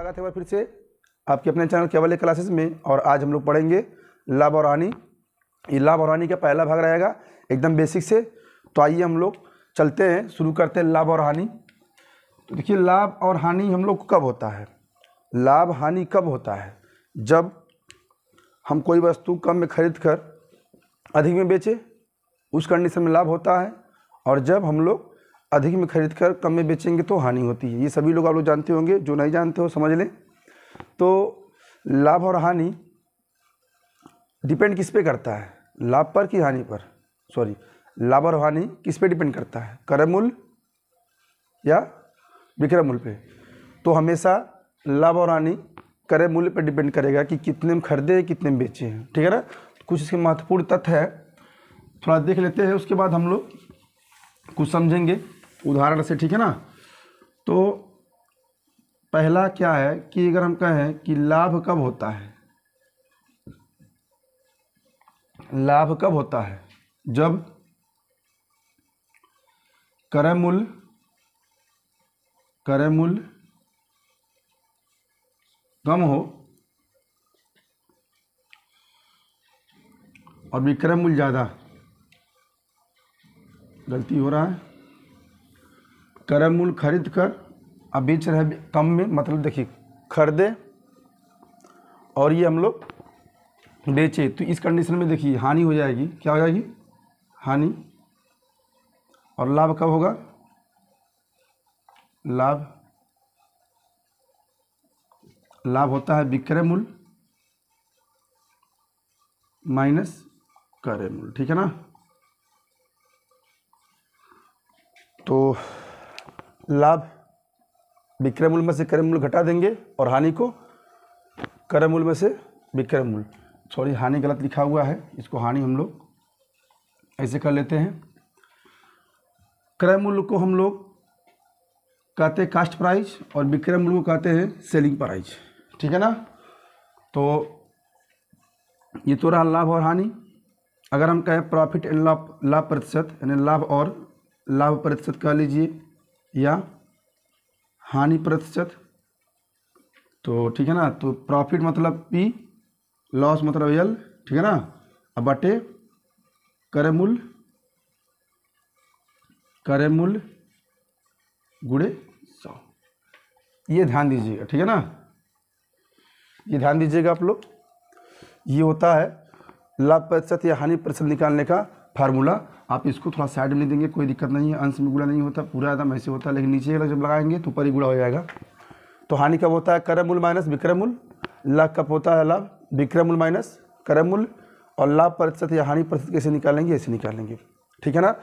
स्वागत है एक बार फिर से आपके अपने चैनल केवल क्लासेस में। और आज हम लोग पढ़ेंगे लाभ और हानि। ये लाभ और हानि का पहला भाग रहेगा एकदम बेसिक से। तो आइए हम लोग चलते हैं, शुरू करते हैं लाभ और हानि। तो देखिए, लाभ और हानि हम लोग को कब होता है? लाभ हानि कब होता है? जब हम कोई वस्तु कम में खरीद कर अधिक में बेचे, उस कंडीशन में लाभ होता है। और जब हम लोग अधिक में खरीद कर कम में बेचेंगे तो हानि होती है। ये सभी लोग आप लोग जानते होंगे, जो नहीं जानते हो समझ लें। तो लाभ और हानि डिपेंड किस पे करता है? लाभ पर कि हानि पर? सॉरी, लाभ और हानि किस पे डिपेंड करता है? क्रय मूल्य या विक्रय मूल्य पे? तो हमेशा लाभ और हानि क्रय मूल्य पर डिपेंड करेगा कि कितने में खरीदे कितने में बेचे हैं, ठीक है ना। कुछ इसके महत्वपूर्ण तथ्य है, थोड़ा देख लेते हैं, उसके बाद हम लोग कुछ समझेंगे उदाहरण से, ठीक है ना। तो पहला क्या है कि अगर हम कहें कि लाभ कब होता है? लाभ कब होता है? जब क्रय मूल्य कम हो और विक्रय मूल्य ज़्यादा। गलती हो रहा है, क्रय मूल्य खरीद कर अब बेच रहे हैं कम में, मतलब देखिए खरीदे और ये हम लोग बेचे, तो इस कंडीशन में देखिए हानि हो जाएगी। क्या हो जाएगी? हानि। और लाभ कब होगा? लाभ होता है विक्रय मूल्य माइनस क्रय मूल्य, ठीक है ना। तो लाभ विक्रय मूल्य में से क्रय मूल्य घटा देंगे और हानि को क्रय मूल्य में से विक्रय मूल्य। सॉरी, हानि गलत लिखा हुआ है, इसको हानि हम लोग ऐसे कर लेते हैं। क्रय मूल्य को हम लोग कहते हैं कास्ट प्राइस और विक्रय मूल्य को कहते हैं सेलिंग प्राइस, ठीक है ना। तो ये तो रहा लाभ और हानि। अगर हम कहें प्रॉफिट एंड लाभ प्रतिशत, यानी लाभ और लाभ प्रतिशत कह लीजिए, या हानि प्रतिशत, तो ठीक है ना। तो प्रॉफिट मतलब P, लॉस मतलब L, ठीक है ना। अब बटे क्रय मूल्य गुणे 100। ये ध्यान दीजिएगा, ठीक है ना। ये ध्यान दीजिएगा आप लोग। ये होता है लाभ प्रतिशत या हानि प्रतिशत निकालने का फार्मूला। आप इसको थोड़ा साइड में देंगे, कोई दिक्कत नहीं है। अंश में गुणा नहीं होता, पूरा एकदम ऐसे होता है, लेकिन नीचे जब लगाएंगे तो ऊपर ही गुणा हो जाएगा। तो हानि कब होता है? क्रय मूल्य माइनस विक्रय मूल्य। लाभ कब होता है? लाभ विक्रय मूल्य माइनस क्रय मूल्य। और लाभ प्रतिशत या हानि प्रतिशत कैसे निकालेंगे? ऐसे निकालेंगे, ठीक है ना।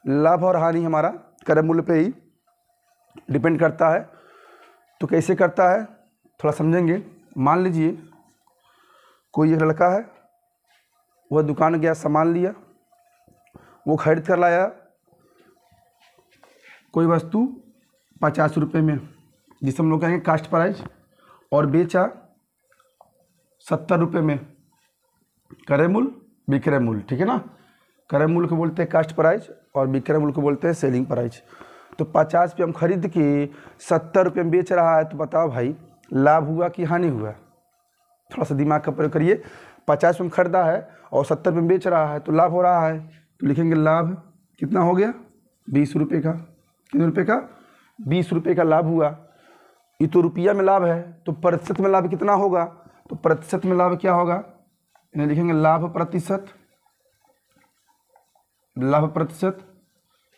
लाभ और हानि हमारा क्रय मूल्य पे ही डिपेंड करता है। तो कैसे करता है थोड़ा समझेंगे। मान लीजिए कोई एक लड़का है, वह दुकान गया, सामान लिया, वो खरीद कर लाया कोई वस्तु 50 रुपये में, जिसे हम लोग कहेंगे कास्ट प्राइस, और बेचा 70 रुपये में। क्रय मूल्य विक्रय मूल्य, ठीक है ना। क्रय मूल्य को बोलते हैं कास्ट प्राइस और विक्रय मूल्य को बोलते हैं सेलिंग प्राइस। तो 50 रुपये हम खरीद के 70 रुपये में बेच रहा है, तो बताओ भाई लाभ हुआ कि हानि हुआ? थोड़ा सा दिमाग का प्रयोग करिए। 50 रुपये में खरीदा है और 70 रुपये में बेच रहा है, तो लाभ हो रहा है। तो लिखेंगे लाभ कितना हो गया? 20 रुपये का। कितने रुपये का? 20 रुपये का लाभ हुआ। ये तो रुपया में लाभ है, तो प्रतिशत में लाभ कितना होगा? तो प्रतिशत में लाभ क्या होगा? इन्हें लिखेंगे लाभ प्रतिशत। लाभ प्रतिशत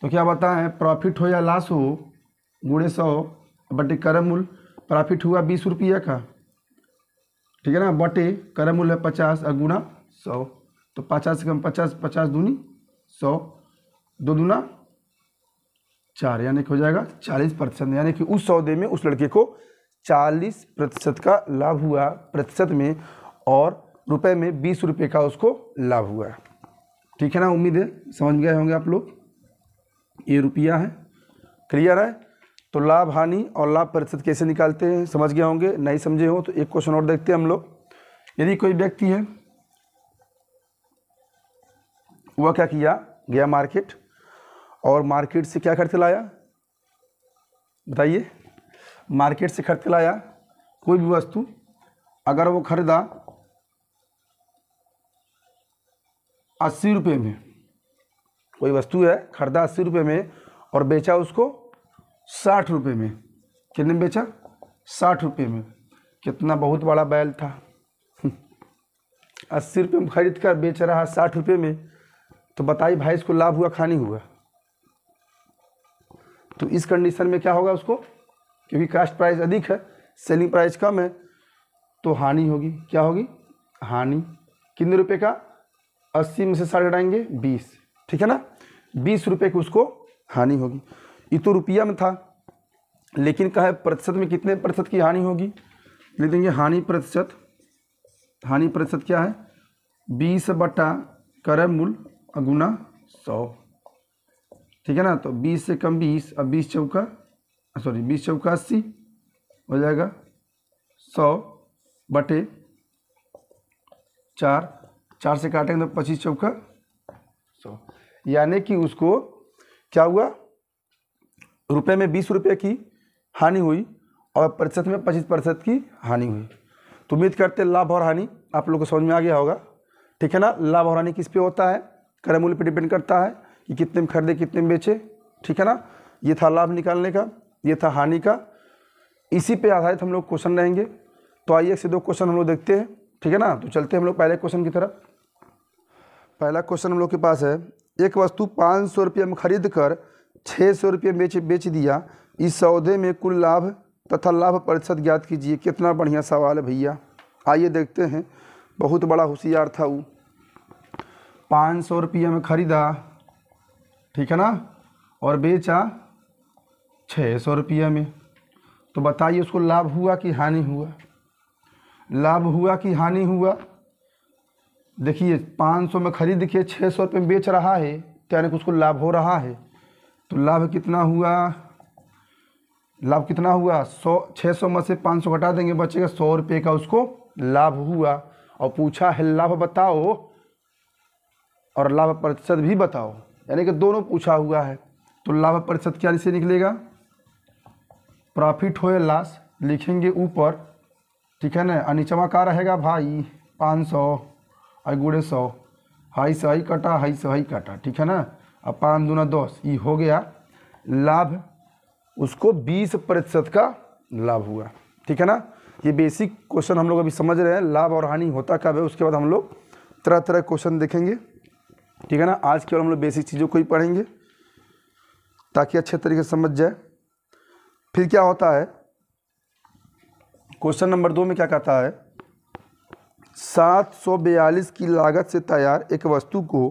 तो क्या बताएं, प्रॉफिट हो या लॉस हो गुणे 100 बटे क्रय मूल्य। प्रॉफिट हुआ 20 रुपये का, ठीक है ना, बटे क्रय मूल्य 50 और गुणा 100। तो 50 से कम 50, 50 दूनी 100, 2 दूना 4, यानी कि हो जाएगा 40%। यानी कि उस सौदे में उस लड़के को 40% का लाभ हुआ प्रतिशत में, और रुपए में 20 रुपये का उसको लाभ हुआ, ठीक है ना। उम्मीद है समझ गए होंगे आप लोग। ये रुपया है, क्लियर है। तो लाभ हानि और लाभ प्रतिशत कैसे निकालते हैं समझ गए होंगे। नहीं समझे हो तो एक क्वेश्चन और देखते हैं हम लोग। यदि कोई व्यक्ति है, वह क्या किया, गया मार्केट और मार्केट से क्या खरीद के लाया? बताइए। मार्केट से खरीद के लाया कोई भी वस्तु अगर वो खरीदा 80 रुपये में, कोई वस्तु है खरीदा 80 रुपये में और बेचा उसको 60 रुपये में, कितने में बेचा? 60 रुपये में। कितना बहुत बड़ा बैल था 80 रुपये में खरीद कर बेच रहा 60 रुपये में, तो बताइए भाई इसको लाभ हुआ हानि हुआ? तो इस कंडीशन में क्या होगा उसको, क्योंकि कास्ट प्राइस अधिक है, सेलिंग प्राइस कम है, तो हानि होगी। क्या होगी? हानि। कितने रुपए का? 80 में से 60 घटाएंगे 20, ठीक है ना, 20 रुपये की उसको हानि होगी। ये तो रुपया में था, लेकिन कहा है प्रतिशत में कितने प्रतिशत की हानि होगी? लिख देंगे हानि प्रतिशत। हानि प्रतिशत क्या है? 20 बटा क्रय मूल्य गुना 100, ठीक है ना। तो 20 से कम 20, अब 20 चौका 80 हो जाएगा 100 बटे 4, 4 से काटेंगे तो 25 चौका 100, यानी कि उसको क्या हुआ, रुपए में 20 रुपये की हानि हुई और प्रतिशत में 25% की हानि हुई। तो उम्मीद करते लाभ और हानि आप लोग को समझ में आ गया होगा, ठीक है ना। लाभ और हानि किस पे होता है? क्रय मूल्य पे डिपेंड करता है कि कितने में खरीदे कितने में बेचे, ठीक है ना। ये था लाभ निकालने का, ये था हानि का, इसी पे आधारित हम लोग क्वेश्चन रहेंगे। तो आइए 1 से 2 क्वेश्चन हम लोग देखते हैं, ठीक है ना। तो चलते हैं हम लोग पहले क्वेश्चन की तरफ। पहला क्वेश्चन हम लोग के पास है, एक वस्तु 500 रुपये में खरीद कर 600 रुपये बेच दिया, इस सौदे में कुल लाभ तथा लाभ प्रतिशत ज्ञात कीजिए। कितना बढ़िया सवाल है भैया, आइए देखते हैं। बहुत बड़ा होशियार था वो, 500 रुपये में खरीदा, ठीक है ना, और बेचा 600 रुपये में। तो बताइए उसको लाभ हुआ कि हानि हुआ? लाभ हुआ कि हानि हुआ? देखिए 500 में खरीद के 600 रुपये में बेच रहा है, तो यानी कि उसको लाभ हो रहा है। तो लाभ कितना हुआ? लाभ कितना हुआ? 600 में से 500 घटा देंगे, बचेगा 100 रुपये का उसको लाभ हुआ। और पूछा है लाभ बताओ और लाभ प्रतिशत भी बताओ, यानी कि दोनों पूछा हुआ है। तो लाभ प्रतिशत क्या से निकलेगा? प्रॉफिट हो या लॉस लिखेंगे ऊपर, ठीक है ना। और नीचवा का रहेगा भाई 500 और गुड़े 100, हाई से हाई कटा, हाई से हाई कटा, ठीक है ना। अब 5 दूना 10, ये हो गया लाभ, उसको 20% का लाभ हुआ, ठीक है ना। ये बेसिक क्वेश्चन हम लोग अभी समझ रहे हैं, लाभ और हानि होता कब है। उसके बाद हम लोग तरह तरह क्वेश्चन देखेंगे, ठीक है ना। आज केवल हम लोग बेसिक चीज़ों को ही पढ़ेंगे ताकि अच्छे तरीके से समझ जाए। फिर क्या होता है, क्वेश्चन नंबर 2 में क्या कहता है, 742 की लागत से तैयार एक वस्तु को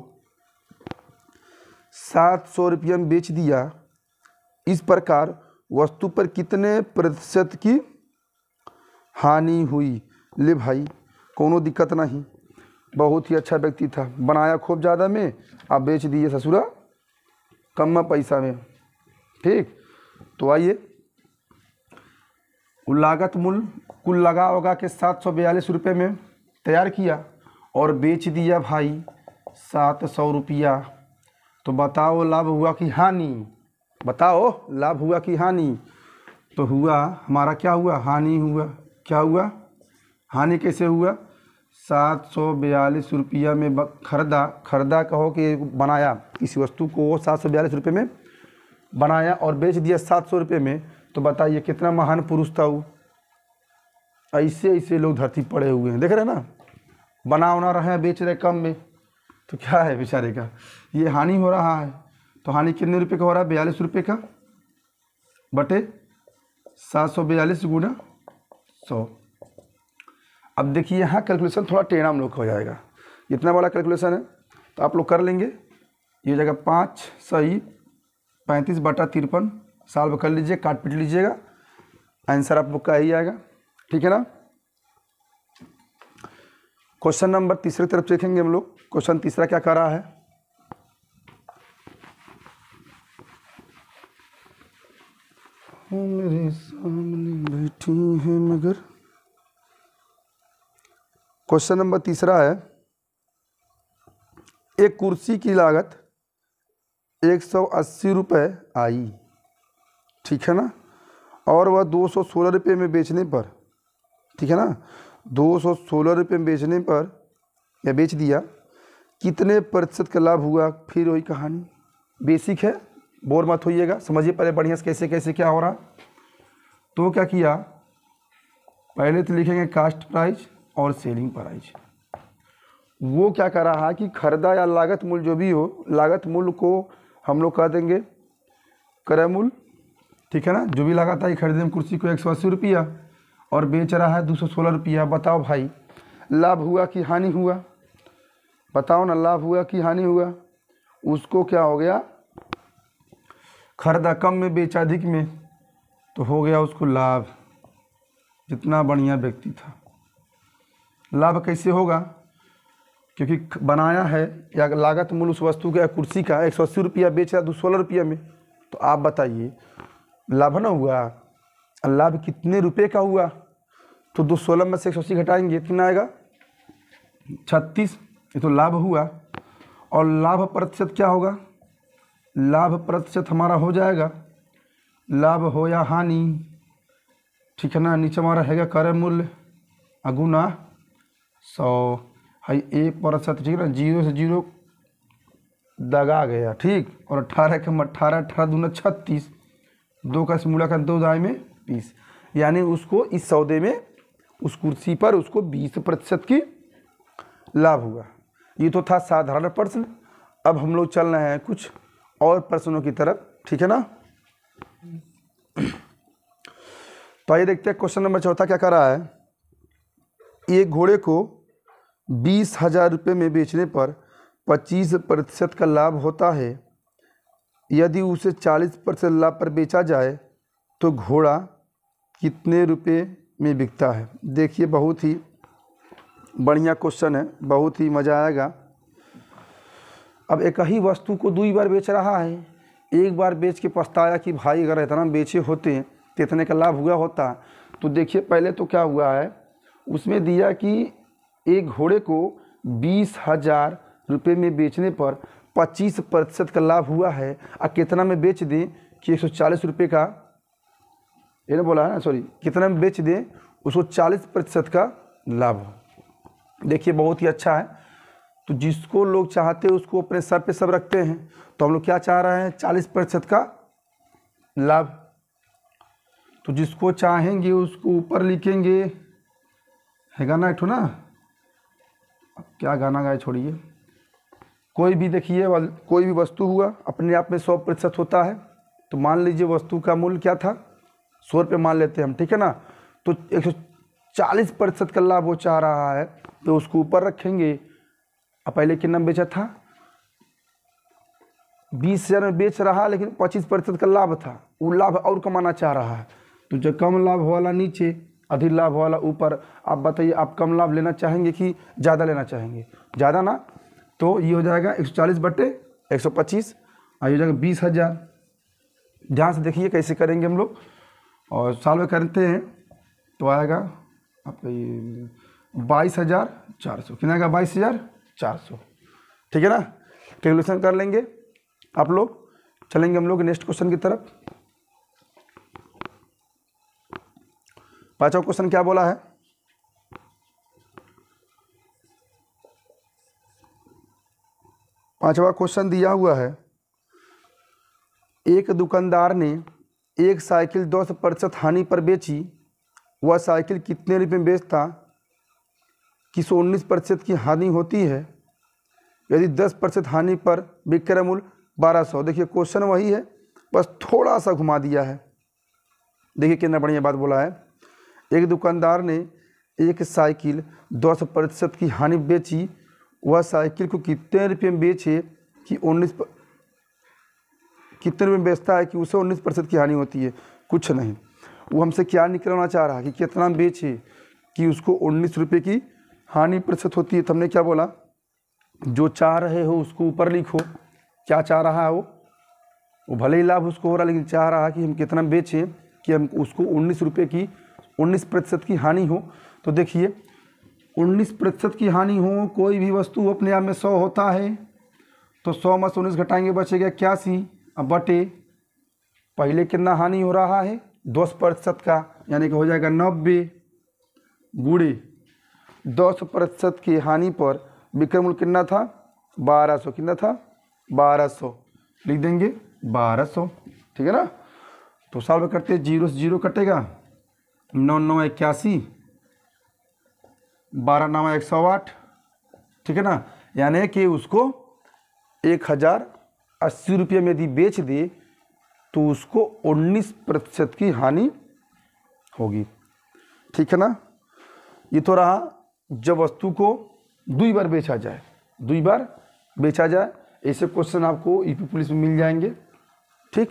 700 रुपये में बेच दिया, इस प्रकार वस्तु पर कितने प्रतिशत की हानि हुई? ले भाई कोनो दिक्कत नहीं, बहुत ही अच्छा व्यक्ति था, बनाया खूब ज़्यादा में, आप बेच दिए ससुरा कम पैसा में, ठीक। तो आइए, लागत मूल्य कुल लगा होगा के 742 रुपये में तैयार किया और बेच दिया भाई 700 रुपया। तो बताओ लाभ हुआ कि हानि? बताओ लाभ हुआ कि हानि? तो हुआ हमारा क्या हुआ? हानि हुआ। क्या हुआ? हानि कैसे हुआ? 742 रुपया में खरीदा कहो कि बनाया, किसी वस्तु को 742 रुपये में बनाया और बेच दिया 700 रुपये में। तो बताइए कितना महान पुरुष था वो। ऐसे ऐसे लोग धरती पड़े हुए हैं, देख रहे हैं ना, बना उना रहे हैं, बेच रहे कम में, तो क्या है बेचारे का, ये हानि हो रहा है। तो हानि कितने रुपये का हो रहा है? 42 रुपये का बटे 742 गुना 100। अब देखिए यहाँ कैलकुलेशन थोड़ा टेढ़ा हम लोग हो जाएगा, इतना बड़ा कैलकुलेशन है तो आप लोग कर लेंगे। ये जगह 5 सही 35 बटा 53 सॉल्व कर लीजिए, काट पीट लीजिएगा, आंसर आप लोग का ही आएगा, ठीक है ना। क्वेश्चन नंबर तीसरी तरफ देखेंगे हम लोग। क्वेश्चन तीसरा क्या कर रहा है, मेरे सामने बैठी है मगर। क्वेश्चन नंबर तीसरा है, एक कुर्सी की लागत 180 रुपये आई, ठीक है ना, और वह 216 रुपये में बेचने पर ठीक है ना। 216 रुपये में बेचने पर या बेच दिया, कितने प्रतिशत का लाभ हुआ? फिर वही कहानी, बेसिक है, बोर मत होइएगा, समझिए पहले बढ़िया से कैसे कैसे क्या हो रहा। तो क्या किया, पहले तो लिखेंगे कास्ट प्राइस और सेलिंग प्राइस। वो क्या कर रहा है कि खरीदा या लागत मूल्य जो भी हो, लागत मूल्य को हम लोग कह देंगे क्रय मूल्य, ठीक है ना। जो भी लागत आई खरीदने में कुर्सी को 180 रुपया और बेच रहा है 216 रुपया। बताओ भाई लाभ हुआ कि हानि हुआ? बताओ ना, लाभ हुआ कि हानि हुआ? उसको क्या हो गया, खरीदा कम में बेचा अधिक में, तो हो गया उसको लाभ। जितना बढ़िया व्यक्ति था, लाभ कैसे होगा? क्योंकि बनाया है या लागत मूल्य उस वस्तु का कुर्सी का 180 रुपया बेच रहा 216 रुपया में, तो आप बताइए लाभ ना हुआ? लाभ कितने रुपए का हुआ? तो 216 में से 180 घटाएंगे, कितना आएगा? 36। ये तो लाभ हुआ। और लाभ प्रतिशत क्या होगा? लाभ प्रतिशत हमारा हो जाएगा लाभ हो या हानि, ठीक है ना। नीचे हमारा हैगा क्रय मूल्य अगुना 100 है 1%, ठीक है ना। 0 से 0 दगा गया, ठीक। और 18 का 18, 18 दूना 36, 2 का मूला का 2 दाएँ में 20, यानी उसको इस सौदे में उस कुर्सी पर उसको 20% की लाभ हुआ। ये तो था साधारण प्रश्न। अब हम लोग चल रहे हैं कुछ और प्रश्नों की तरफ, ठीक है ना। तो आइए देखते हैं क्वेश्चन नंबर 4 क्या कर रहा है। एक घोड़े को 20,000 रुपये में बेचने पर 25% का लाभ होता है। यदि उसे 40% लाभ पर बेचा जाए तो घोड़ा कितने रुपए में बिकता है? देखिए बहुत ही बढ़िया क्वेश्चन है, बहुत ही मज़ा आएगा। अब एक ही वस्तु को 2 बार बेच रहा है। एक बार बेच के पछताया कि भाई अगर इतना बेचे होते तो इतने का लाभ हुआ होता। तो देखिए पहले तो क्या हुआ है, उसमें दिया कि एक घोड़े को 20,000 रुपये में बेचने पर 25% का लाभ हुआ है। और कितना में बेच दें कि 140 रुपये का, ये ना बोला है ना, सॉरी, कितना में बेच दें उसको 40% का लाभ हो। देखिए बहुत ही अच्छा है। तो जिसको लोग चाहते हैं उसको अपने सर पे सब रखते हैं। तो हम लोग क्या चाह रहे हैं, 40% का लाभ। तो जिसको चाहेंगे उसको ऊपर लिखेंगे, है गाना एक ठो ना, अब क्या गाना गाए छोड़िए। कोई भी देखिए, कोई भी वस्तु हुआ अपने आप में 100% होता है। तो मान लीजिए वस्तु का मूल्य क्या था, 100 रुपये मान लेते हैं हम, ठीक है ना। तो 140% का लाभ वो चाह रहा है, तो उसको ऊपर रखेंगे। अब पहले कितना बेचा था, 20,000 में बेच रहा, लेकिन 25% का लाभ था। वो लाभ और कमाना चाह रहा है, तो जो कम लाभ वाला नीचे, अधिक लाभ वाला ऊपर। आप बताइए आप कम लाभ लेना चाहेंगे कि ज़्यादा लेना चाहेंगे? ज़्यादा ना। तो ये हो जाएगा 140/125, और ये हो जाएगा 20,000। ध्यान से देखिए कैसे करेंगे हम लोग, और साल में करते हैं तो आएगा आपका ये 22,400। कितना आएगा? 22,400, ठीक है ना। कैलकुलेशन कर लेंगे आप लोग। चलेंगे हम लोग नेक्स्ट क्वेश्चन की तरफ। 5वां क्वेश्चन क्या बोला है, पांचवा क्वेश्चन दिया हुआ है। एक दुकानदार ने एक साइकिल 10% हानि पर बेची। वह साइकिल कितने रुपये में बेचता कि 19% की हानि होती है? यदि 10% हानि पर विक्रय मूल्य 1200। देखिए क्वेश्चन वही है, बस थोड़ा सा घुमा दिया है। देखिए कितना बढ़िया बात बोला है। एक दुकानदार ने एक साइकिल 10% की हानि बेची। वह साइकिल को कितने रुपये में बेचे कि कितने रुपये में बेचता है कि उसे 19% की हानि होती है? कुछ नहीं, वो हमसे क्या निकलना चाह रहा है कि कितना बेचे कि उसको 19 रुपये की हानि प्रतिशत होती है। तो हमने क्या बोला, जो चाह रहे हो उसको ऊपर लिखो। क्या चाह रहा है वो भले ही लाभ उसको हो रहा, लेकिन चाह रहा है कि हम कितना बेचें कि हम उसको 19 रुपये की 19% की हानि हो। तो देखिए 19% की हानि हो, कोई भी वस्तु अपने आप में 100 होता है, तो 100 में से 19 घटाएंगे बचेगा 81। अब बटे पहले कितना हानि हो रहा है, 10% का, यानी कि हो जाएगा 90। गुणे 10% की हानि पर विक्रय मूल्य कितना था 1200, कितना था 1200, लिख देंगे 1200, ठीक है ना। तो सॉल्व करते हैं, 0 से 0 कटेगा, 9 9 81, 12 9 108, ठीक है ना। यानी कि उसको 1080 रुपये में यदि बेच दे तो उसको 19% की हानि होगी, ठीक है ना। ये तो रहा जब वस्तु को 2 बार बेचा जाए, 2 बार बेचा जाए। ऐसे क्वेश्चन आपको यूपी पुलिस में मिल जाएंगे, ठीक।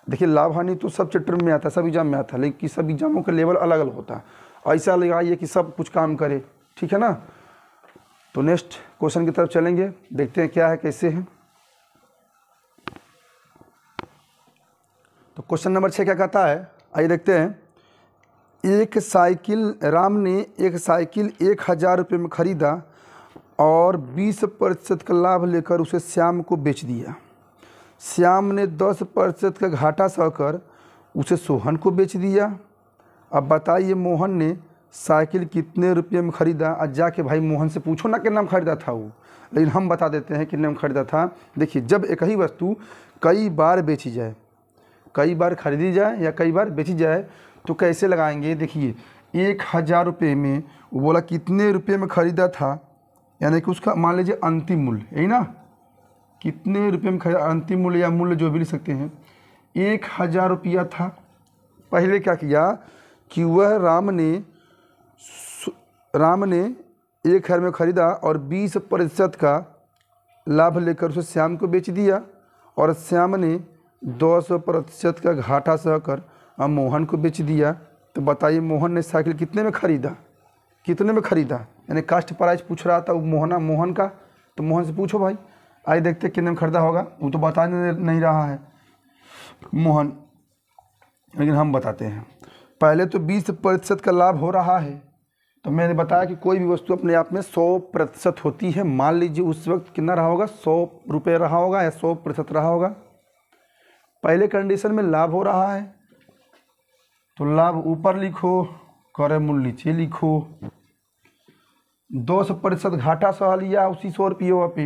देखिए लाभ हानि तो सब चैप्टर में आता है, सब एग्जाम में आता है, लेकिन सब एग्जामों का लेवल अलग अलग होता है। ऐसा लगाइए कि सब कुछ काम करे, ठीक है ना। तो नेक्स्ट क्वेश्चन की तरफ चलेंगे, देखते हैं क्या है कैसे है। तो क्वेश्चन नंबर 6 क्या कहता है, आइए देखते हैं। राम ने एक साइकिल 1000 रुपये में खरीदा और 20% का लाभ लेकर उसे श्याम को बेच दिया। श्याम ने 10% का घाटा सहकर उसे सोहन को बेच दिया। अब बताइए मोहन ने साइकिल कितने रुपये में खरीदा। आज जाके भाई मोहन से पूछो ना कितना में खरीदा था वो, लेकिन हम बता देते हैं कितने में खरीदा था। देखिए जब एक ही वस्तु कई बार बेची जाए, कई बार खरीदी जाए या कई बार बेची जाए तो कैसे लगाएंगे। देखिए 1000 रुपये में वो बोला कितने रुपये में ख़रीदा था, यानी कि उसका मान लीजिए अंतिम मूल्य, यही ना, कितने रुपये में खरीदा, अंतिम मूल्य या मूल्य जो भी लिख सकते हैं। 1000 रुपया था। पहले क्या किया कि वह राम ने 1000 में ख़रीदा और 20% का लाभ लेकर उसे श्याम को बेच दिया, और श्याम ने 200% का घाटा सहकर मोहन को बेच दिया। तो बताइए मोहन ने साइकिल कितने में ख़रीदा, कितने में ख़रीदा, यानी कास्ट प्राइस पूछ रहा था वो मोहन का। तो मोहन से पूछो भाई, आइए देखते कितने में ख़रीदा होगा। वो तो बता नहीं रहा है मोहन, लेकिन हम बताते हैं। पहले तो 20% का लाभ हो रहा है। तो मैंने बताया कि कोई भी वस्तु अपने आप में 100% होती है। मान लीजिए उस वक्त कितना रहा होगा, 100 रुपये रहा होगा या 100% रहा होगा। पहले कंडीशन में लाभ हो रहा है तो लाभ ऊपर लिखो, क्रय मूल्य नीचे लिखो। 200% घाटा सह लिया उसी 100 रुपये पे,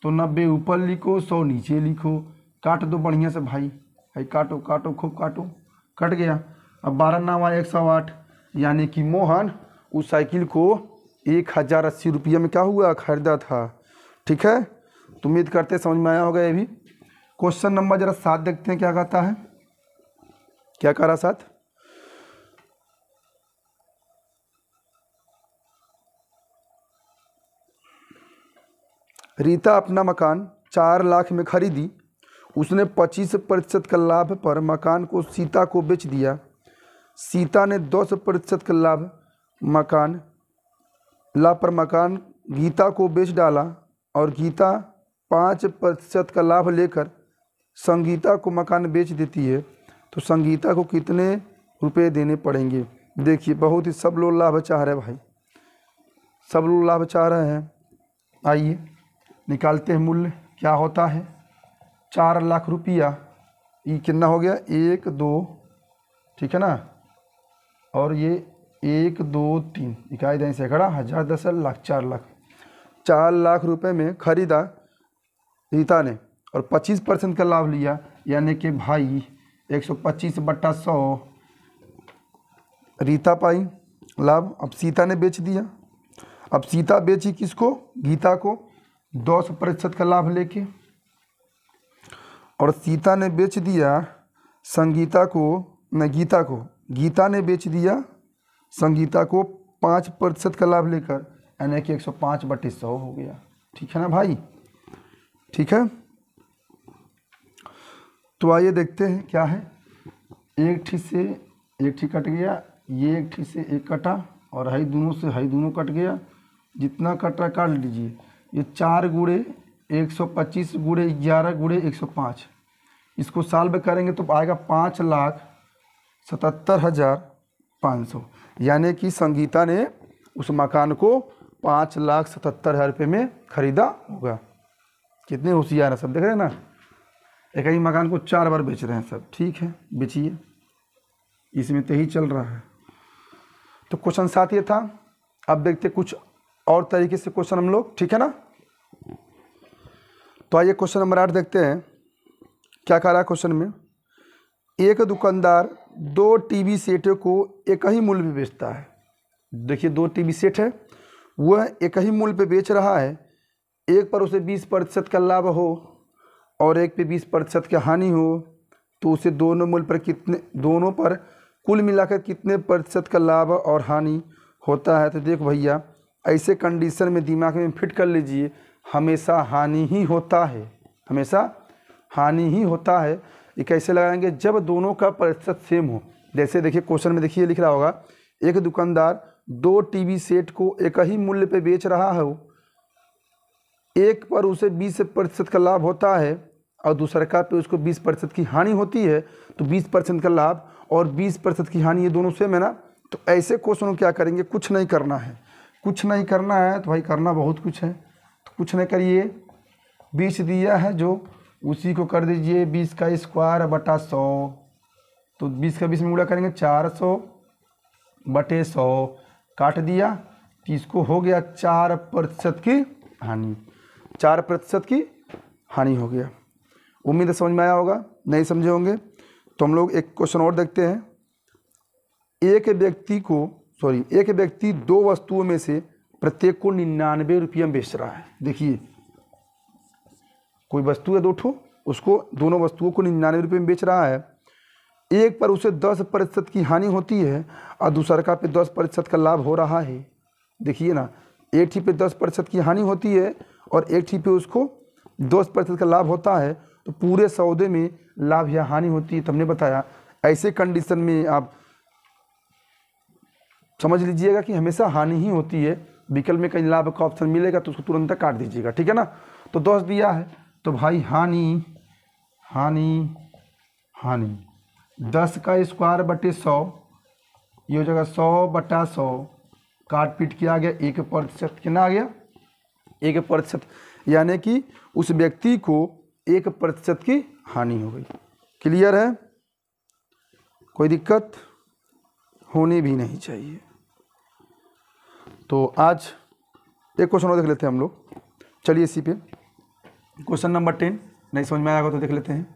तो 90 ऊपर लिखो, 100 नीचे लिखो। काट दो बढ़िया से भाई, काटो काटो खूब काटो, कट गया। अब 12 9 108, यानी कि मोहन उस साइकिल को 1080 रुपये में क्या हुआ, खरीदा था, ठीक है। तो उम्मीद करते समझ में आया होगा ये भी। क्वेश्चन नंबर जरा 7 देखते हैं क्या कहता है, क्या कह रहा 7। रीता अपना मकान 4 लाख में खरीदी। उसने 25% का लाभ पर मकान को सीता को बेच दिया। सीता ने 10% का लाभ पर मकान गीता को बेच डाला, और गीता 5% का लाभ लेकर संगीता को मकान बेच देती है। तो संगीता को कितने रुपए देने पड़ेंगे। देखिए बहुत ही सब लोग लाभ चाह रहे हैं भाई, सब लोग लाभ चाह रहे हैं। आइए निकालते हैं मूल्य क्या होता है। 4 लाख रुपया, ये कितना हो गया, 1 2, ठीक है ना, और ये 1 2 3 इकाई दही सैकड़ा, 1000 10 लाख, 4 लाख। 4 लाख रुपए में खरीदा रीता ने और 25% का लाभ लिया, यानी कि भाई 125/100 रीता पाई लाभ। अब सीता ने बेच दिया। अब सीता बेची किसको, गीता को 200% का लाभ लेके, और सीता ने बेच दिया संगीता को, न गीता को, गीता ने बेच दिया संगीता को 5% का लाभ लेकर, यानी कि 105/100 हो गया, ठीक है ना भाई, ठीक है। तो आइए देखते हैं क्या है। एक ठीक से एक ठीक कट गया, ये एक ठीक से एक कटा, और हाई दोनों से हाई दोनों कट गया। जितना कटा काट लीजिए। ये 4 गुणे 125 गुणे 11 गुणे 105, इसको सॉल्व करेंगे तो आएगा 5,77,500, यानी कि संगीता ने उस मकान को 5,77,000 रुपये में खरीदा होगा। कितने होशियार है सब, देख रहे हैं ना। एक ही मकान को 4 बार बेच रहे हैं सब, ठीक है बेचिए, इसमें तो ही चल रहा है। तो क्वेश्चन 7 ये था। अब देखते कुछ और तरीके से क्वेश्चन हम लोग, ठीक है ना। तो आइए क्वेश्चन नंबर 8 देखते हैं क्या कह रहा है क्वेश्चन में। एक दुकानदार 2 टीवी सेटों को एक ही मूल्य पे बेचता है। देखिए 2 टीवी सेट है, वह एक ही मूल्य पे बेच रहा है। एक पर उसे 20% का लाभ हो और एक पे 20% की हानि हो, तो उसे दोनों मूल्य पर दोनों पर कुल मिलाकर कितने प्रतिशत का लाभ और हानि होता है। तो देखो भैया, ऐसे कंडीशन में दिमाग में फिट कर लीजिए, हमेशा हानि ही होता है, हमेशा हानि ही होता है। ये कैसे लगाएंगे, जब दोनों का प्रतिशत सेम हो। जैसे देखिए क्वेश्चन में देखिए लिख रहा होगा, एक दुकानदार 2 टीवी सेट को एक ही मूल्य पे बेच रहा है, एक पर उसे 20% का लाभ होता है और दूसरे का पे उसको 20% की हानि होती है। तो 20% का लाभ और 20% की हानि, ये दोनों सेम है ना। तो ऐसे क्वेश्चन को क्या करेंगे, कुछ नहीं करना है, कुछ नहीं करना है। तो भाई करना बहुत कुछ है, तो कुछ नहीं करिए। 20 दिया है जो, उसी को कर दीजिए 20 का स्क्वायर बटा 100। तो 20 का 20 में गुणा करेंगे 400 बटे 100, काट दिया, तो इसको हो गया 4% की हानि, 4% की हानि हो गया। उम्मीद है समझ में आया होगा, नहीं समझे होंगे तो हम लोग एक क्वेश्चन और देखते हैं। एक व्यक्ति 2 वस्तुओं में से प्रत्येक को 99 रुपये में बेच रहा है। देखिए कोई वस्तु है 2 ठो, उसको दोनों वस्तुओं को 99 रुपये में बेच रहा है। एक पर उसे 10% की हानि होती है और दूसरा का पे 10% का लाभ हो रहा है। देखिए ना, एक ही पे 10% की हानि होती है और एक ही पे उसको 10% का लाभ होता है। तो पूरे सौदे में लाभ या हानि होती है। तो हमने बताया ऐसे कंडीशन में आप समझ लीजिएगा कि हमेशा हानि ही होती है। विकल्प में कहीं लाभ का ऑप्शन मिलेगा तो उसको तुरंत काट दीजिएगा, ठीक है ना। तो 10 दिया है, तो भाई हानि हानि हानि 10 का स्क्वायर बटे 100, ये हो जाएगा 100 बटा 100, काट पीट के आ गया 1%। कितना आ गया, 1%, यानी कि उस व्यक्ति को 1% की हानि हो गई। क्लियर है, कोई दिक्कत होनी भी नहीं चाहिए। तो आज एक क्वेश्चन और देख लेते हैं हम लोग। चलिए इसी पे क्वेश्चन नंबर 10, नहीं समझ में आएगा तो देख लेते हैं।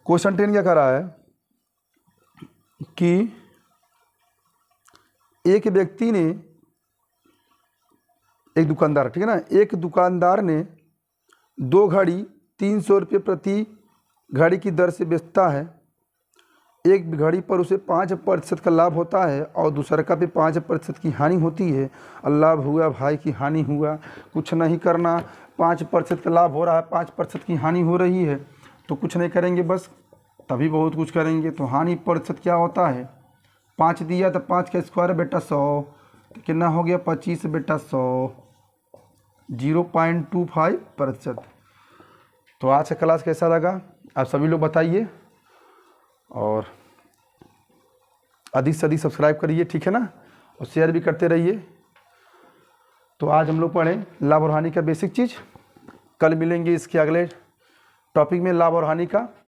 क्वेश्चन 10 क्या कर रहा है कि एक व्यक्ति ने, एक दुकानदार, ठीक है ना, एक दुकानदार ने 2 घड़ी 300 रुपये प्रति घड़ी की दर से बेचता है। एक घड़ी पर उसे 5% का लाभ होता है और दूसरे का भी 5% की हानि होती है। लाभ हुआ भाई की हानि हुआ, कुछ नहीं करना। 5% का लाभ हो रहा है, 5% की हानि हो रही है, तो कुछ नहीं करेंगे, बस तभी बहुत कुछ करेंगे। तो हानि प्रतिशत क्या होता है, 5 दिया तो 5 का स्क्वायर बेटा 100, तो कितना हो गया 25 बेटा 100, 0.25%। तो आज का क्लास कैसा लगा आप सभी लोग बताइए, और अधिक से अधिक सब्सक्राइब करिए, ठीक है ना, और शेयर भी करते रहिए। तो आज हम लोग पढ़ें लाभ और हानि का बेसिक चीज़। कल मिलेंगे इसके अगले टॉपिक में लाभ और हानि का।